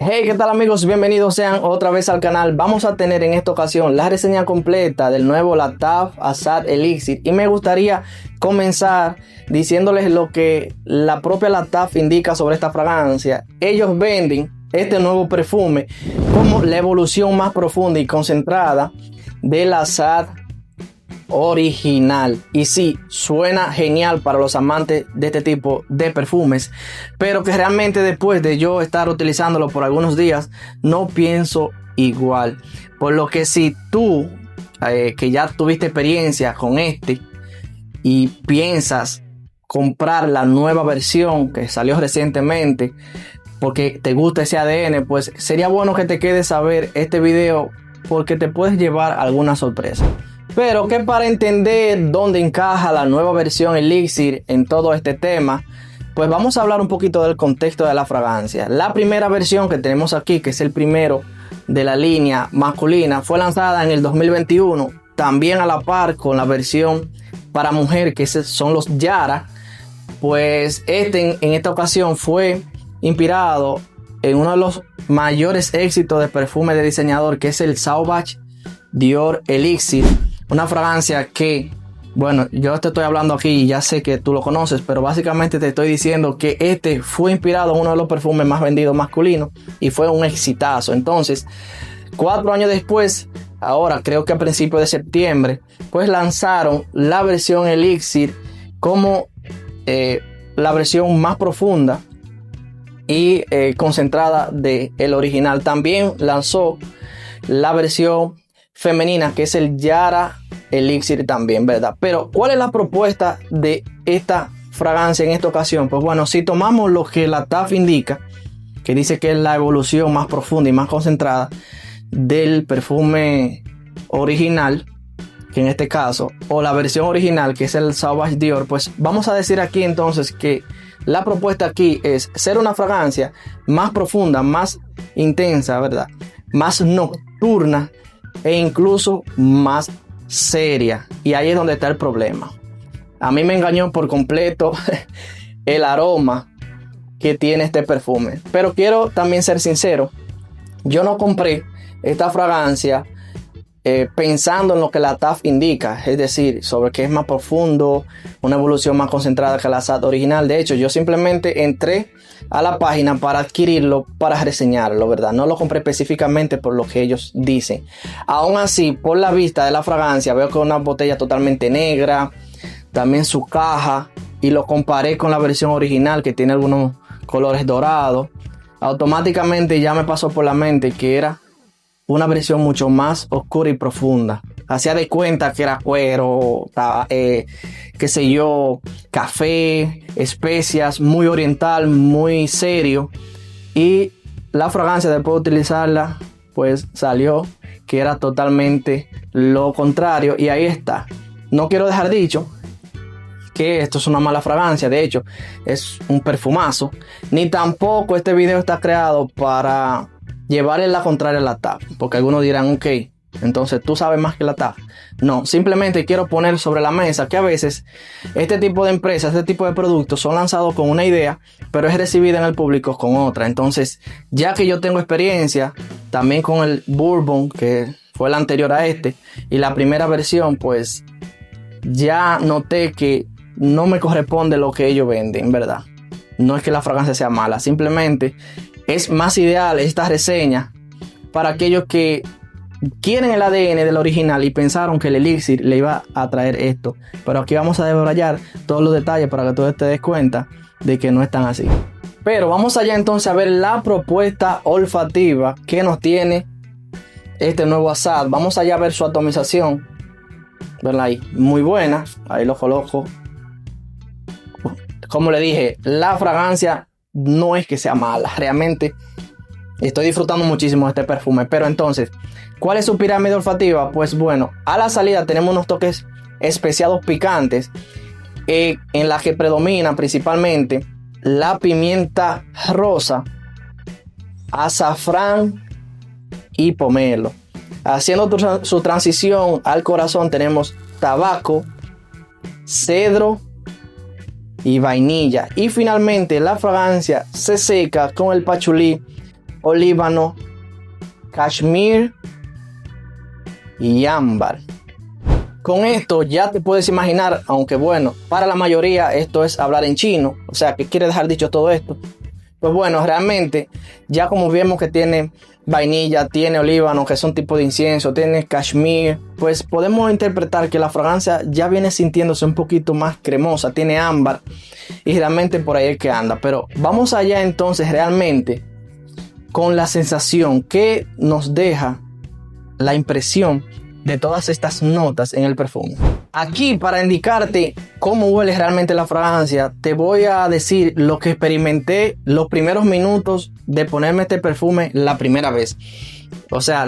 Hey, ¿qué tal amigos? Bienvenidos sean otra vez al canal. Vamos a tener en esta ocasión la reseña completa del nuevo Latab Assad Elixir. Y me gustaría comenzar diciéndoles lo que la propia Latab indica sobre esta fragancia. Ellos venden este nuevo perfume como la evolución más profunda y concentrada del Assad original. Y sí, suena genial para los amantes de este tipo de perfumes, pero que realmente después de yo estar utilizándolo por algunos días no pienso igual. Por lo que si tú que ya tuviste experiencia con este y piensas comprar la nueva versión que salió recientemente porque te gusta ese ADN, pues sería bueno que te quedes a ver este video porque te puedes llevar alguna sorpresa. Pero que para entender dónde encaja la nueva versión Elixir en todo este tema, pues vamos a hablar un poquito del contexto de la fragancia. La primera versión que tenemos aquí, que es el primero de la línea masculina, fue lanzada en el 2021, también a la par con la versión para mujer, que son los Yara. Pues en esta ocasión fue inspirado en uno de los mayores éxitos de perfume de diseñador, que es el Sauvage Dior Elixir. Una fragancia que, bueno, yo te estoy hablando aquí y ya sé que tú lo conoces, pero básicamente te estoy diciendo que este fue inspirado en uno de los perfumes más vendidos masculinos y fue un exitazo. Entonces, 4 años después, ahora creo que a principios de septiembre, pues lanzaron la versión Elixir como la versión más profunda y concentrada del original. También lanzó la versión femenina, que es el Yara Elixir también, ¿verdad? Pero ¿cuál es la propuesta de esta fragancia en esta ocasión? Pues bueno, si tomamos lo que la TAF indica, que dice que es la evolución más profunda y más concentrada del perfume original, que en este caso, o la versión original, que es el Sauvage Dior, pues vamos a decir aquí entonces que la propuesta aquí es ser una fragancia más profunda, más intensa, ¿verdad? Más nocturna e incluso más seria. Y ahí es donde está el problema. A mí me engañó por completo el aroma que tiene este perfume. Pero quiero también ser sincero. Yo no compré esta fragancia pensando en lo que la TAF indica, es decir, sobre que es más profundo, una evolución más concentrada que la Assad original. De hecho, yo simplemente entré a la página para adquirirlo, para reseñarlo, ¿verdad? No lo compré específicamente por lo que ellos dicen. Aún así, por la vista de la fragancia, veo que es una botella totalmente negra, también su caja, y lo comparé con la versión original que tiene algunos colores dorados. Automáticamente ya me pasó por la mente que era una versión mucho más oscura y profunda. Hacía de cuenta que era cuero, qué sé yo, café, especias, muy oriental, muy serio. Y la fragancia, después de utilizarla, pues salió que era totalmente lo contrario. Y ahí está. No quiero dejar dicho que esto es una mala fragancia. De hecho, es un perfumazo. Ni tampoco este video está creado para llevarle la contraria a la TAF, porque algunos dirán, ok, entonces tú sabes más que la TAF. No, simplemente quiero poner sobre la mesa que a veces este tipo de empresas, este tipo de productos son lanzados con una idea, pero es recibida en el público con otra. Entonces, ya que yo tengo experiencia también con el Bourbon, que fue la anterior a este, y la primera versión, pues ya noté que no me corresponde lo que ellos venden, ¿verdad? No es que la fragancia sea mala, simplemente es más ideal esta reseña para aquellos que quieren el ADN del original y pensaron que el Elixir le iba a traer esto. Pero aquí vamos a debrayar todos los detalles para que tú te des cuenta de que no es tan así. Pero vamos allá entonces a ver la propuesta olfativa que nos tiene este nuevo Assad. Vamos allá a ver su atomización. ¿Verdad? Ahí, muy buena. Ahí lo coloco. Como le dije, la fragancia no es que sea mala, realmente estoy disfrutando muchísimo de este perfume. Pero entonces, ¿cuál es su pirámide olfativa? Pues bueno, a la salida tenemos unos toques especiados picantes, en la que predomina principalmente la pimienta rosa, azafrán y pomelo. Haciendo su transición al corazón tenemos tabaco, cedro y vainilla. Y finalmente la fragancia se seca con el pachulí olíbano, cashmere y ámbar. Con esto ya te puedes imaginar, aunque bueno, para la mayoría esto es hablar en chino, o sea, ¿qué quiere dejar dicho todo esto? Pues bueno, realmente ya como vemos que tiene vainilla, tiene olíbano, que es un tipo de incienso, tiene cashmere, pues podemos interpretar que la fragancia ya viene sintiéndose un poquito más cremosa, tiene ámbar y realmente por ahí es que anda. Pero vamos allá entonces realmente con la sensación que nos deja la impresión de todas estas notas en el perfume. Aquí, para indicarte cómo huele realmente la fragancia, te voy a decir lo que experimenté los primeros minutos de ponerme este perfume la primera vez. O sea,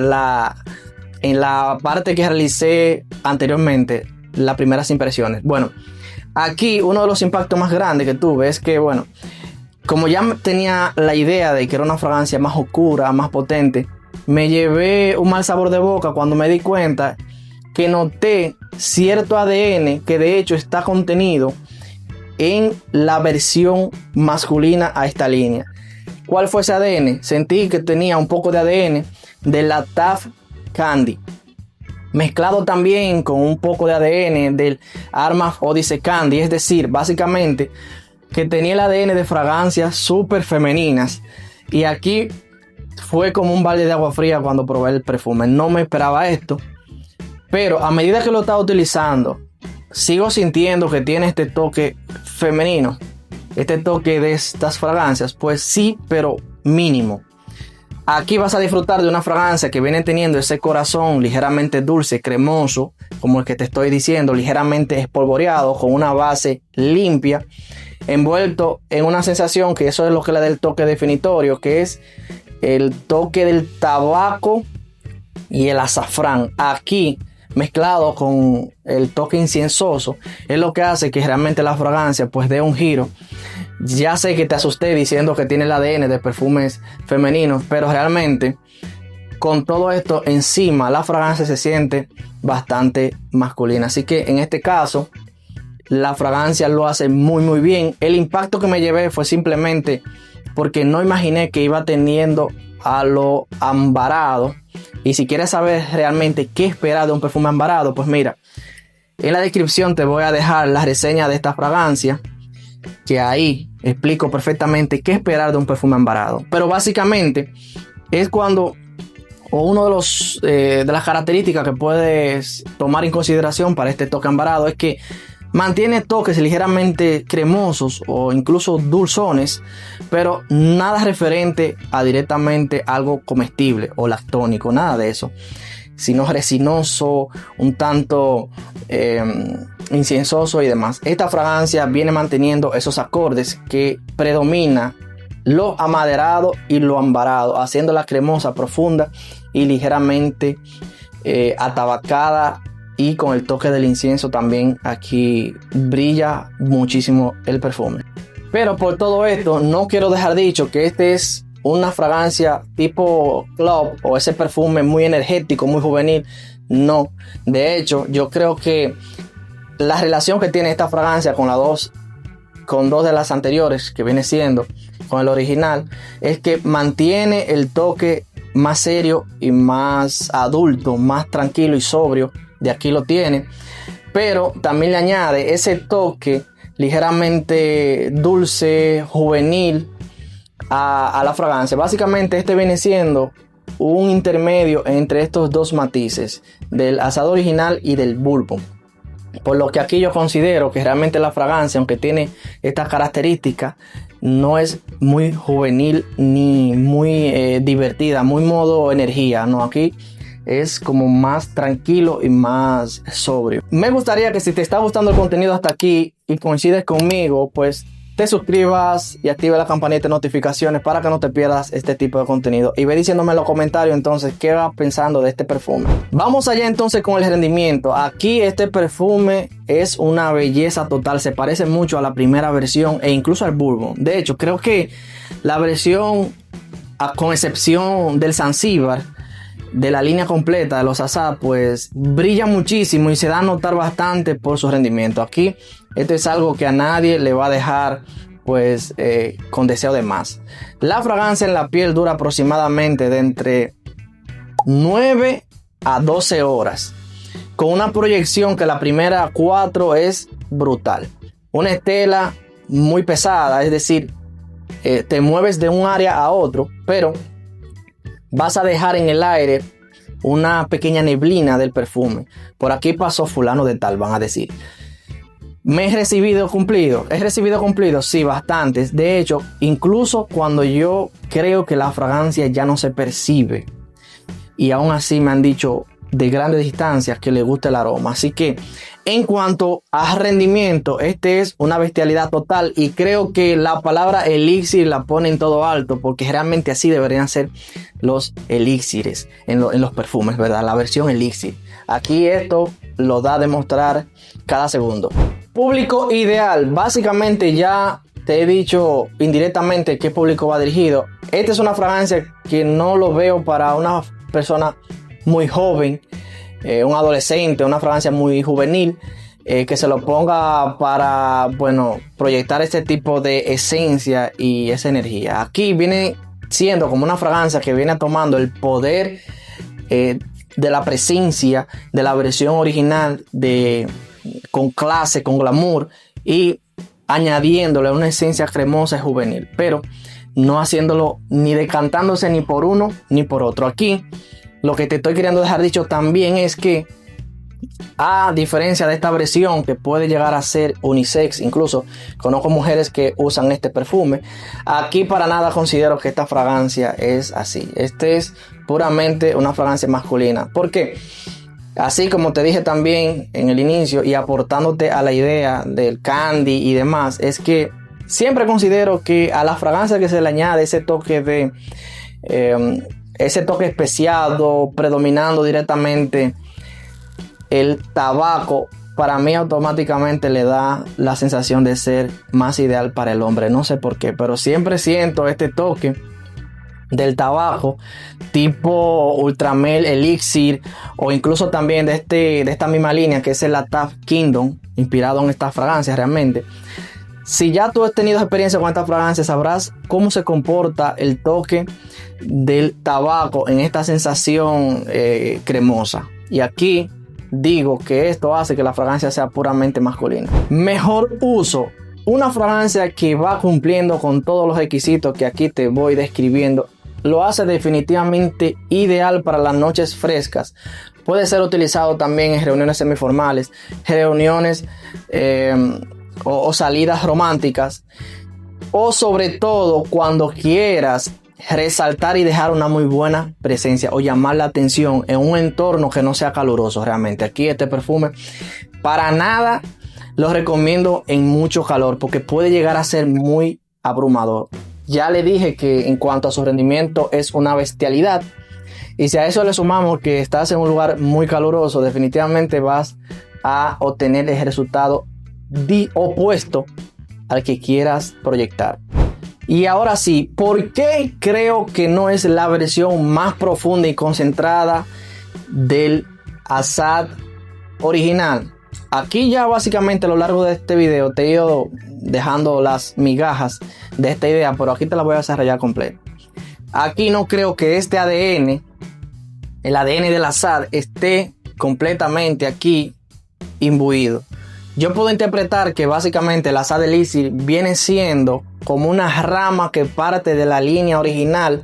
en la parte que realicé anteriormente, las primeras impresiones. Bueno, aquí uno de los impactos más grandes que tuve es que, bueno, como ya tenía la idea de que era una fragancia más oscura, más potente, me llevé un mal sabor de boca cuando me di cuenta que noté cierto ADN que de hecho está contenido en la versión masculina a esta línea. ¿Cuál fue ese ADN? Sentí que tenía un poco de ADN de la Taff Candy, mezclado también con un poco de ADN del Armaf Odyssey Candy, es decir, básicamente que tenía el ADN de fragancias súper femeninas. Y aquí fue como un balde de agua fría cuando probé el perfume. No me esperaba esto, pero a medida que lo estaba utilizando, sigo sintiendo que tiene este toque femenino, este toque de estas fragancias. Pues sí, pero mínimo. Aquí vas a disfrutar de una fragancia que viene teniendo ese corazón ligeramente dulce, cremoso, como el que te estoy diciendo, ligeramente espolvoreado, con una base limpia, envuelto en una sensación que eso es lo que le da el toque definitorio, que es el toque del tabaco y el azafrán. Aquí mezclado con el toque inciensoso es lo que hace que realmente la fragancia pues dé un giro. Ya sé que te asusté diciendo que tiene el ADN de perfumes femeninos, pero realmente con todo esto encima la fragancia se siente bastante masculina. Así que en este caso la fragancia lo hace muy bien. El impacto que me llevé fue simplemente porque no imaginé que iba teniendo a lo ambarado. Y si quieres saber realmente qué esperar de un perfume ambarado, pues mira, en la descripción te voy a dejar la reseña de esta fragancia, que ahí explico perfectamente qué esperar de un perfume ambarado. Pero básicamente es cuando, o uno de las características que puedes tomar en consideración para este toque ambarado es que mantiene toques ligeramente cremosos o incluso dulzones, pero nada referente a directamente algo comestible o lactónico, nada de eso, sino resinoso, un tanto inciensoso y demás. Esta fragancia viene manteniendo esos acordes que predomina lo amaderado y lo ambarado, haciéndola cremosa, profunda y ligeramente atabacada. Y con el toque del incienso también aquí brilla muchísimo el perfume. Pero por todo esto no quiero dejar dicho que este es una fragancia tipo club o ese perfume muy energético, muy juvenil. No, de hecho yo creo que la relación que tiene esta fragancia con dos de las anteriores, que viene siendo con el original, es que mantiene el toque más serio y más adulto, más tranquilo y sobrio. De aquí lo tiene, pero también le añade ese toque ligeramente dulce, juvenil a la fragancia. Básicamente este viene siendo un intermedio entre estos dos matices, del asado original y del bourbon. Por lo que aquí yo considero que realmente la fragancia, aunque tiene estas características, no es muy juvenil ni muy divertida, muy modo energía, no, aquí es como más tranquilo y más sobrio. Me gustaría que si te está gustando el contenido hasta aquí y coincides conmigo, pues te suscribas y active la campanita de notificaciones para que no te pierdas este tipo de contenido. Y ve diciéndome en los comentarios entonces qué vas pensando de este perfume. Vamos allá entonces con el rendimiento. Aquí este perfume es una belleza total. Se parece mucho a la primera versión e incluso al Bourbon. De hecho, creo que la versión, con excepción del Zanzíbar, de la línea completa de los Assad, pues brilla muchísimo y se da a notar bastante por su rendimiento. Aquí esto es algo que a nadie le va a dejar pues con deseo de más. La fragancia en la piel dura aproximadamente de entre 9 a 12 horas, con una proyección que la primera 4 es brutal. Una estela muy pesada, es decir, te mueves de un área a otro, pero vas a dejar en el aire una pequeña neblina del perfume. Por aquí pasó fulano de tal, van a decir. ¿Me he recibido cumplido? ¿He recibido cumplido? Sí, bastantes. De hecho, incluso cuando yo creo que la fragancia ya no se percibe, y aún así me han dicho de grandes distancias que les gusta el aroma. Así que en cuanto a rendimiento, este es una bestialidad total, y creo que la palabra elixir la pone en todo alto, porque realmente así deberían ser los elixires en los perfumes, ¿verdad? La versión elixir. Aquí esto lo da a demostrar cada segundo. Público ideal. Básicamente ya te he dicho indirectamente qué público va dirigido. Esta es una fragancia que no lo veo para una persona muy joven, un adolescente, una fragancia muy juvenil, que se lo ponga para, bueno, proyectar este tipo de esencia y esa energía. Aquí viene siendo como una fragancia que viene tomando el poder de la presencia de la versión original con clase, con glamour, y añadiéndole una esencia cremosa y juvenil, pero no haciéndolo ni decantándose ni por uno ni por otro. Aquí lo que te estoy queriendo dejar dicho también es que, a diferencia de esta versión que puede llegar a ser unisex, incluso conozco mujeres que usan este perfume, aquí para nada considero que esta fragancia es así. Este es puramente una fragancia masculina. ¿Por qué? Así como te dije también en el inicio, y aportándote a la idea del candy y demás, es que siempre considero que a la fragancia que se le añade ese toque especiado, predominando directamente el tabaco, para mí automáticamente le da la sensación de ser más ideal para el hombre. No sé por qué, pero siempre siento este toque del tabaco tipo Ultramel Elixir, o incluso también de esta misma línea que es el Taft Kingdom, inspirado en esta fragancia. Realmente, si ya tú has tenido experiencia con esta fragancia, sabrás cómo se comporta el toque del tabaco en esta sensación cremosa. Y aquí digo que esto hace que la fragancia sea puramente masculina. Mejor uso. Una fragancia que va cumpliendo con todos los requisitos que aquí te voy describiendo, lo hace definitivamente ideal para las noches frescas. Puede ser utilizado también en reuniones semiformales, reuniones o salidas románticas, o sobre todo cuando quieras resaltar y dejar una muy buena presencia o llamar la atención en un entorno que no sea caluroso. Realmente aquí este perfume para nada lo recomiendo en mucho calor, porque puede llegar a ser muy abrumador. Ya le dije que en cuanto a su rendimiento es una bestialidad, y si a eso le sumamos que estás en un lugar muy caluroso, definitivamente vas a obtener el resultado opuesto al que quieras proyectar. Y ahora sí, ¿por qué creo que no es la versión más profunda y concentrada del Assad original? Aquí ya básicamente a lo largo de este video te he ido dejando las migajas de esta idea, pero aquí te la voy a desarrollar completa. Aquí no creo que este ADN, el ADN del Assad, esté completamente aquí imbuido. Yo puedo interpretar que básicamente el Assad Elixir viene siendo como una rama que parte de la línea original,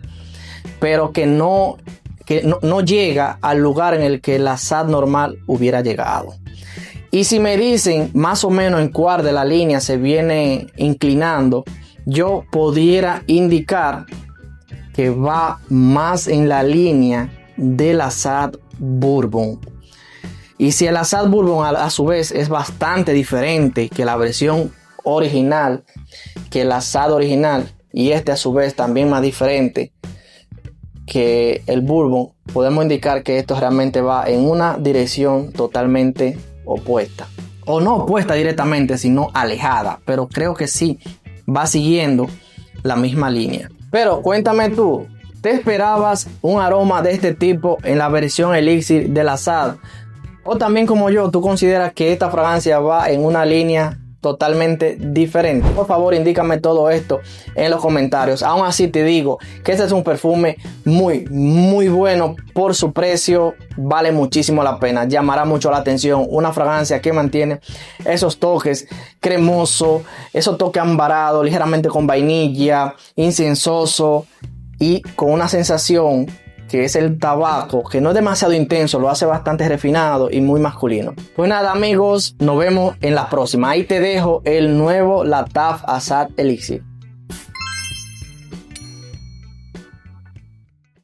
pero que no llega al lugar en el que el Assad normal hubiera llegado. Y si me dicen más o menos en cuál de la línea se viene inclinando, yo pudiera indicar que va más en la línea del Assad Bourbon. Y si el Assad Bourbon a su vez es bastante diferente que la versión original, que el Assad original, y este a su vez también más diferente que el Bourbon, podemos indicar que esto realmente va en una dirección totalmente opuesta. O no opuesta directamente, sino alejada, pero creo que sí va siguiendo la misma línea. Pero cuéntame tú, ¿te esperabas un aroma de este tipo en la versión Elixir del Assad? O también como yo, ¿tú consideras que esta fragancia va en una línea totalmente diferente. Por favor, indícame todo esto en los comentarios. Aún así te digo que este es un perfume muy bueno por su precio. Vale muchísimo la pena, llamará mucho la atención. Una fragancia que mantiene esos toques cremoso, esos toques ambarados, ligeramente con vainilla, inciensoso y con una sensación que es el tabaco, que no es demasiado intenso, lo hace bastante refinado y muy masculino. Pues nada amigos, nos vemos en la próxima. Ahí te dejo el nuevo Lattaaf Assad Elixir.